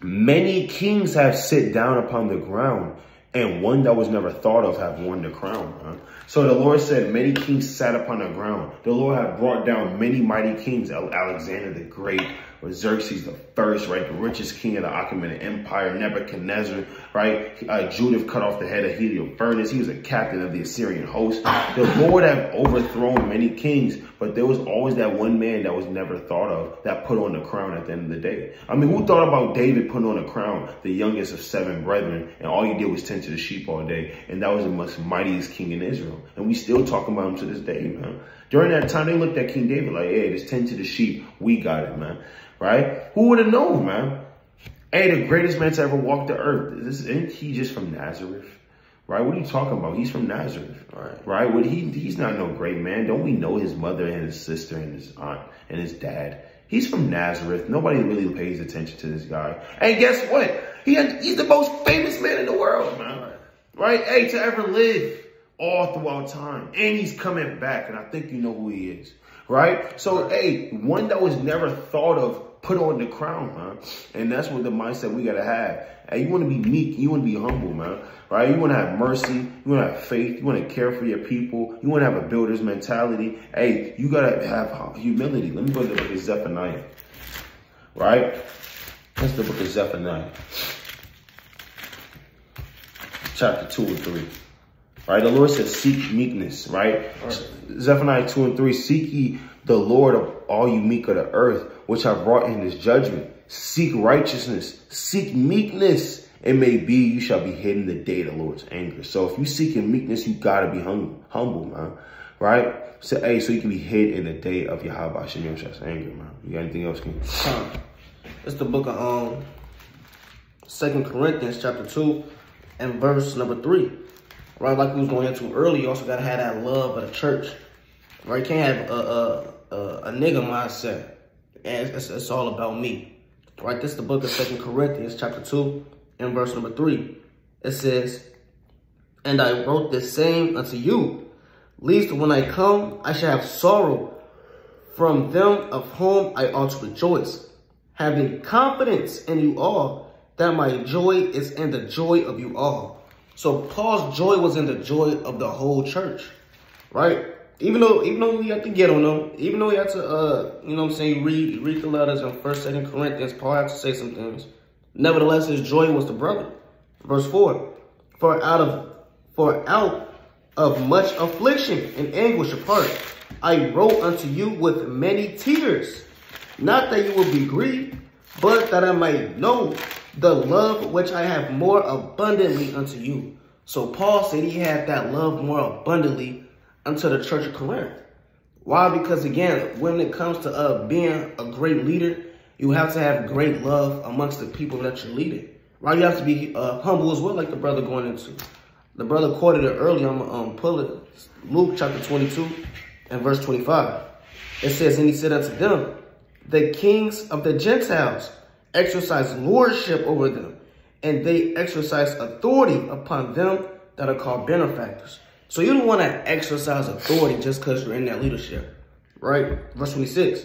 Many kings have sit down upon the ground, and one that was never thought of have won the crown, man. So the Lord said, many kings sat upon the ground. The Lord had brought down many mighty kings, Alexander the Great, or Xerxes the First, right? The richest king of the Achaemenid Empire, Nebuchadnezzar, right? Judith cut off the head of Heliophanes. He was a captain of the Assyrian host. The Lord had overthrown many kings, but there was always that one man that was never thought of that put on the crown at the end of the day. I mean, who thought about David putting on a crown, the youngest of 7 brethren, and all he did was tend to the sheep all day, and that was the most mightiest king in Israel. And we still talking about him to this day, man. During that time, they looked at King David like, hey, just tend to the sheep. We got it, man. Right? Who would have known, man? Hey, the greatest man to ever walk the earth. Isn't he just from Nazareth? Right? What are you talking about? He's from Nazareth. Right? He's not no great man. Don't we know his mother and his sister and his aunt and his dad? He's from Nazareth. Nobody really pays attention to this guy. And guess what? He's the most famous man in the world, man. Right? Hey, to ever live all throughout time. And he's coming back. And I think you know who he is. Right? So, hey, one that was never thought of put on the crown, man. And that's what the mindset we got to have. Hey, you want to be meek. You want to be humble, man. Right? You want to have mercy. You want to have faith. You want to care for your people. You want to have a builder's mentality. Hey, you got to have humility. Let me go to the book of Zephaniah. Right? That's the book of Zephaniah. Chapter 2 and 3. Right? The Lord says, seek meekness, right? Zephaniah 2 and 3, seek ye the Lord of all you meek of the earth, which have brought in his judgment. Seek righteousness, seek meekness. It may be you shall be hidden the day of the Lord's anger. So if you seek in meekness, you got to be humble, man. Right? So, hey, so you can be hid in the day of Yahweh Hashem Yoshua's anger, man. You got anything else, King? It's the book of 2 Corinthians chapter 2 and verse number 3. Right, like we was going into earlier, you also gotta have that love of the church. Right, you can't have a nigga mindset. And it's all about me. Right, this is the book of 2 Corinthians chapter 2 and verse number 3. It says, and I wrote the same unto you, lest when I come, I shall have sorrow from them of whom I ought to rejoice, having confidence in you all, that my joy is in the joy of you all. So Paul's joy was in the joy of the whole church, right? Even though he had to get on them, even though he had to, you know what I'm saying, read the letters in 1st, 2 Corinthians, Paul had to say some things. Nevertheless, his joy was the brother. Verse 4, for out of much affliction and anguish of heart, I wrote unto you with many tears, not that you will be grieved, but that I might know the love which I have more abundantly unto you. So Paul said he had that love more abundantly unto the church of Corinth. Why? Because again, when it comes to being a great leader, you have to have great love amongst the people that you're leading. Right? You have to be humble as well, like the brother going into. The brother quoted it earlier. I'm going to pull it. Luke chapter 22 and verse 25. It says, and he said unto them, the kings of the Gentiles exercise lordship over them, and they exercise authority upon them that are called benefactors. So you don't want to exercise authority just because you're in that leadership, right? Verse 26.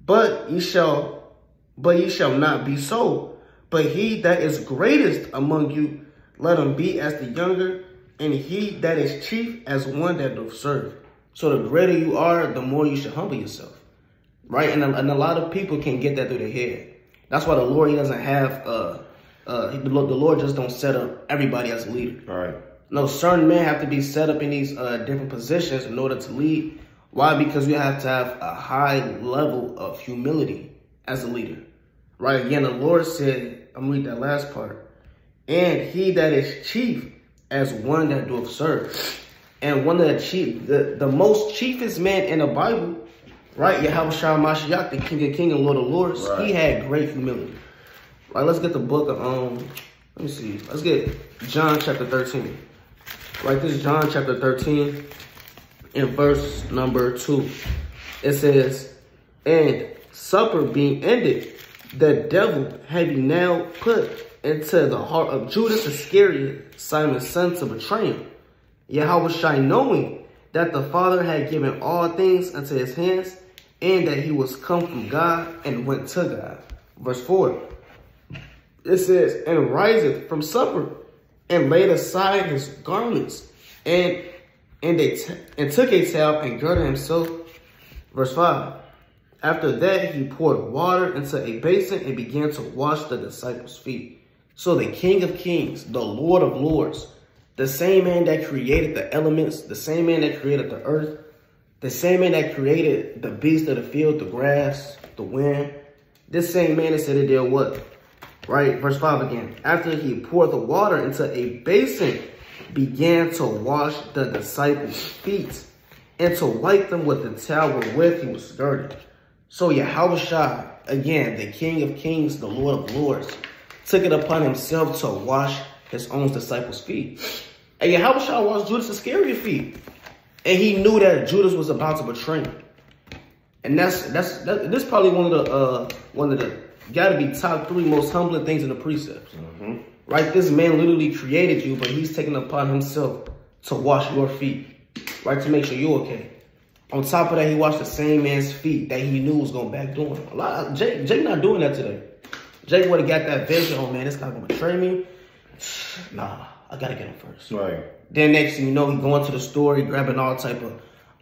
But ye shall not be so. But he that is greatest among you, let him be as the younger, and he that is chief as one that doth serve. So the greater you are, the more you should humble yourself, right? And a lot of people can get that through their head. That's why the Lord, he doesn't have, the Lord just don't set up everybody as a leader. All right. No, certain men have to be set up in these different positions in order to lead. Why? Because you have to have a high level of humility as a leader. Right? Again, the Lord said, I'm going to read that last part. And he that is chief as one that doth serve. And one of the chief, the most chiefest man in the Bible, right? Yahushua Mashiach, the King of Kings and Lord of Lords, right. He had great humility. Right, let's get the book of, let me see. Let's get John chapter 13. Right, this is John chapter 13 in verse number 2. It says, and supper being ended, the devil having now put into the heart of Judas Iscariot, Simon's son, to betray him. Yahushua, knowing that the Father had given all things unto his hands, and that he was come from God and went to God. Verse 4. It says, and riseth from supper, and laid aside his garments, and took a towel and girded himself. Verse 5. After that, he poured water into a basin and began to wash the disciples' feet. So the King of Kings, the Lord of Lords, the same man that created the elements, the same man that created the earth, the same man that created the beasts of the field, the grass, the wind, this same man that said it did what? Right? Verse 5 again. After he poured the water into a basin, began to wash the disciples' feet and to wipe them with the towel wherewith he was girded. So Yahushua, again, the King of Kings, the Lord of Lords, took it upon himself to wash his own disciples' feet. And Yahushua washed Judas Iscariot's feet. And he knew that Judas was about to betray him. And this is probably one of the gotta be top 3 most humbling things in the precepts. Right? This man literally created you, but he's taken upon himself to wash your feet. Right? To make sure you're okay. On top of that, he washed the same man's feet that he knew was going back doing. Jake not doing that today. Jake would have got that vision, oh man, this guy gonna betray me. Nah, I gotta get him first. Right. Then next thing you know, he going to the store, he grabbing all type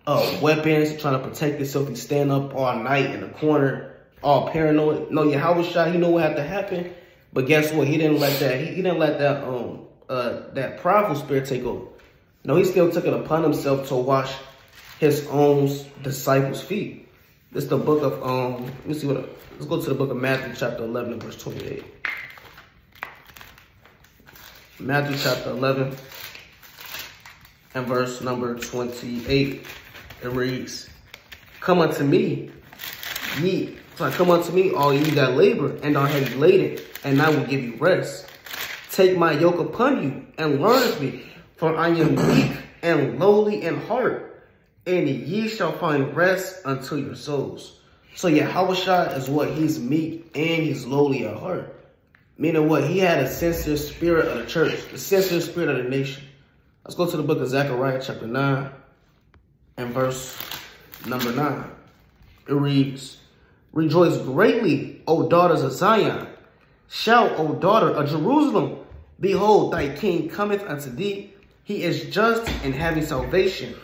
of weapons, trying to protect himself. He stand up all night in the corner, all paranoid. No, Yahushua, he knew what had to happen. But guess what? He didn't let that. He didn't let that prideful spirit take over. No, he still took it upon himself to wash his own disciples' feet. This is the book of let me see let's go to the book of Matthew chapter 11 and verse 28. Matthew chapter 11 and verse number 28. It reads, come unto me, all ye that labor and are heavy laden, and I will give you rest. Take my yoke upon you and learn of me, for I am weak and lowly in heart, and ye shall find rest unto your souls. So Yahushua is what? He's meek and he's lowly at heart. Meaning what? He had a sincere spirit of the church, the sincere spirit of the nation. Let's go to the book of Zechariah chapter 9 and verse number 9. It reads, rejoice greatly, O daughters of Zion. Shout, O daughter of Jerusalem. Behold, thy king cometh unto thee. He is just and having salvation,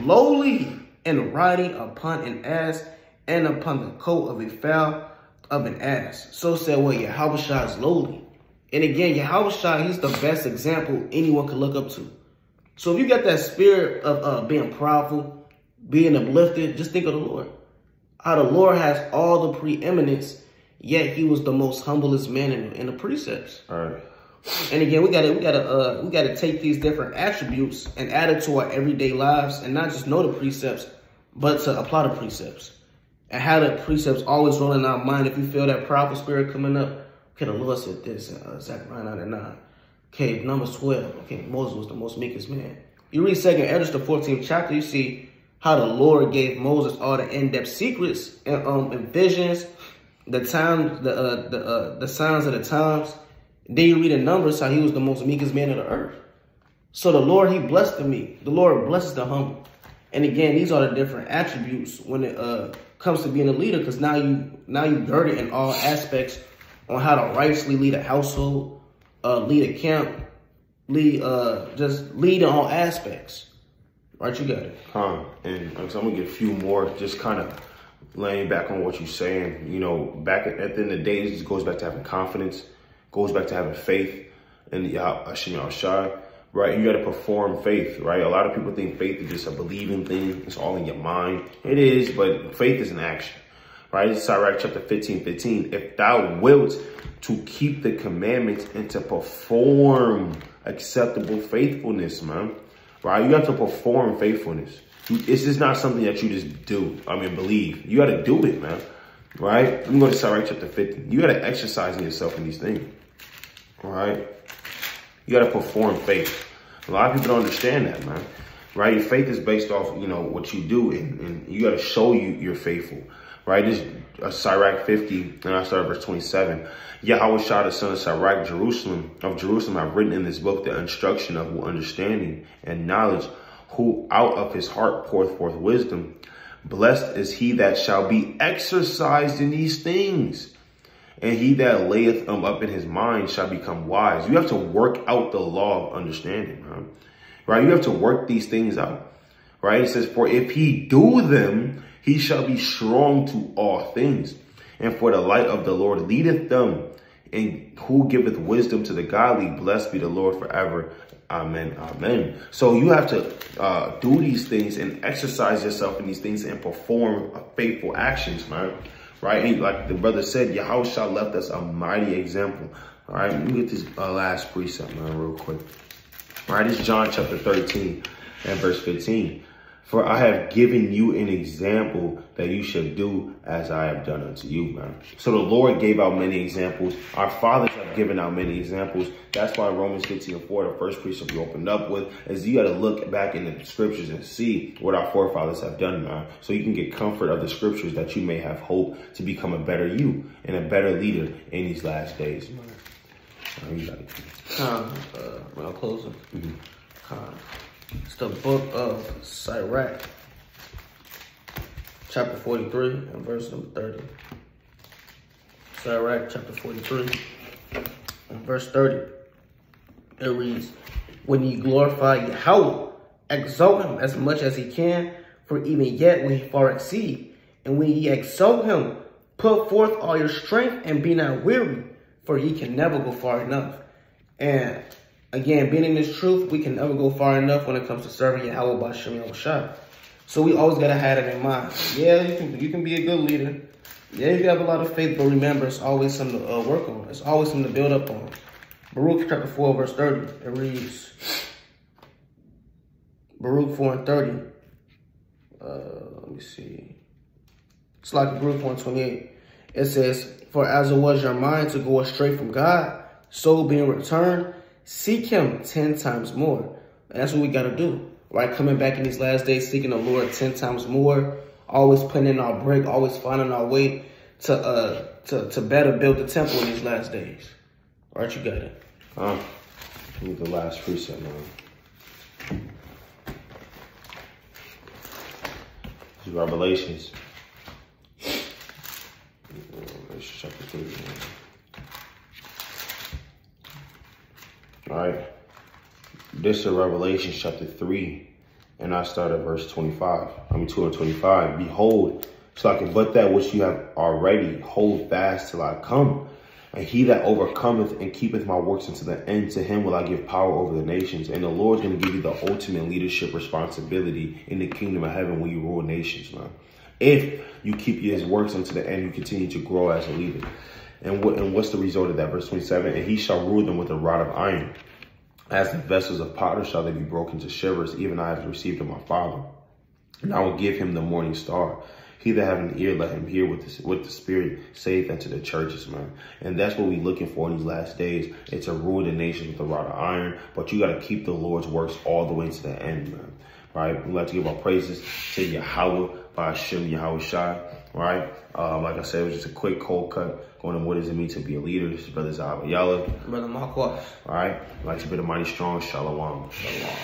lowly and riding upon an ass and upon the coat of a foal of an ass. So said what? Yahushua is lowly. And again, Yahushua, he's the best example anyone could look up to. So if you got that spirit of being proudful, being uplifted, just think of the Lord. How the Lord has all the preeminence, yet he was the most humblest man in the precepts. All right. And again, we gotta take these different attributes and add it to our everyday lives, and not just know the precepts, but to apply the precepts. And how the precepts always roll in our mind. If you feel that proudful spirit coming up, okay, the Lord said this in Zechariah 9 and 9. Okay, Numbers 12. Okay, Moses was the most meekest man. You read 2 Esdras, the 14th chapter, you see how the Lord gave Moses all the in-depth secrets and visions, the time, the signs of the times. Then you read in Numbers how he was the most meekest man of the earth. So the Lord, he blessed the meek. The Lord blesses the humble. And again, these are the different attributes when it comes to being a leader, because now you girded in all aspects on how to righteously lead a household, lead a camp, just lead in all aspects. Right, you got it. And so I'm gonna get a few more, just kind of laying back on what you're saying. You know, back at the end of the day, this goes back to having confidence, goes back to having faith in the Yahushua. Right, you got to perform faith, right? A lot of people think faith is just a believing thing. It's all in your mind. It is, but faith is an action, right? It's Sirach chapter 15:15. If thou wilt to keep the commandments and to perform acceptable faithfulness, man, right? You have to perform faithfulness. It's just not something that you just do. Believe. You got to do it, man, right? Let me go to Sirach chapter 15. You got to exercise in yourself in these things, all right? You got to perform faith. A lot of people don't understand that, man. Right? Your faith is based off, what you do, and you got to show you're faithful. Right? This is Sirach 50, and I start at verse 27. Yahushua, the son of Sirach, of Jerusalem, have written in this book the instruction of understanding and knowledge, who out of his heart poureth forth wisdom. Blessed is he that shall be exercised in these things. And he that layeth them up in his mind shall become wise. You have to work out the law of understanding, right? You have to work these things out, right? It says, for if he do them, he shall be strong to all things. And for the light of the Lord leadeth them. And who giveth wisdom to the godly, blessed be the Lord forever. Amen. Amen. So you have to do these things and exercise yourself in these things and perform faithful actions, man. Right? And like the brother said, Yahushua left us a mighty example. All right, let me get this last precept, man, real quick. All right, it's John chapter 13 and verse 15. For I have given you an example that you should do as I have done unto you, man. So the Lord gave out many examples. Our fathers have given out many examples. That's why Romans 15:4, the first precept we opened up with, is you got to look back in the scriptures and see what our forefathers have done, man. So you can get comfort of the scriptures that you may have hope to become a better you and a better leader in these last days, man. You got it. I'll close it. It's the book of Sirach, chapter 43 and verse number 30. Sirach, chapter 43 and verse 30. It reads, when ye glorify Yahweh, exalt him as much as he can, for even yet will he far exceed. And when ye exalt him, put forth all your strength and be not weary, for ye can never go far enough. And again, being in this truth, we can never go far enough when it comes to serving Yahweh by Shem Yahushua. So we always got to have it in mind. Yeah, you can be a good leader. Yeah, you have a lot of faith, but remember, it's always something to work on. It's always something to build up on. Baruch chapter 4, verse 30, it reads, Baruch 4 and 30. Let me see. It's like Baruch 128. It says, for as it was your mind to go astray from God, so being returned, seek him 10 times more. And that's what we got to do, right? Coming back in these last days, seeking the Lord 10 times more, always putting in our break, always finding our way to better build the temple in these last days. All right, you got it. Need the last precept, man. This is Revelations. Chapter 3. All right. This is Revelation chapter 3, and I start at verse 25. 2 and 25. Behold, so I can but that which you have already, hold fast till I come. And he that overcometh and keepeth my works unto the end, to him will I give power over the nations. And the Lord's going to give you the ultimate leadership responsibility in the kingdom of heaven when you rule nations, man. If you keep his works unto the end, you continue to grow as a leader. And what's the result of that? Verse 27, and he shall rule them with a rod of iron. As the vessels of potter shall they be broken to shivers, even I have received of my Father. And I will give him the morning star. He that have an ear, let him hear what the Spirit saith unto the churches, man. And that's what we're looking for in these last days. It's to rule the nations with a rod of iron. But you got to keep the Lord's works all the way to the end, man. Right? We like to give our praises to Yahweh by Shem Yahushua. Right? Like I said, it was just a quick cold cut going on what does it mean to be a leader. This is Brother Zahab Yalla. Brother Marquas. All right? Like to be the mighty strong. Shalom. Shalom.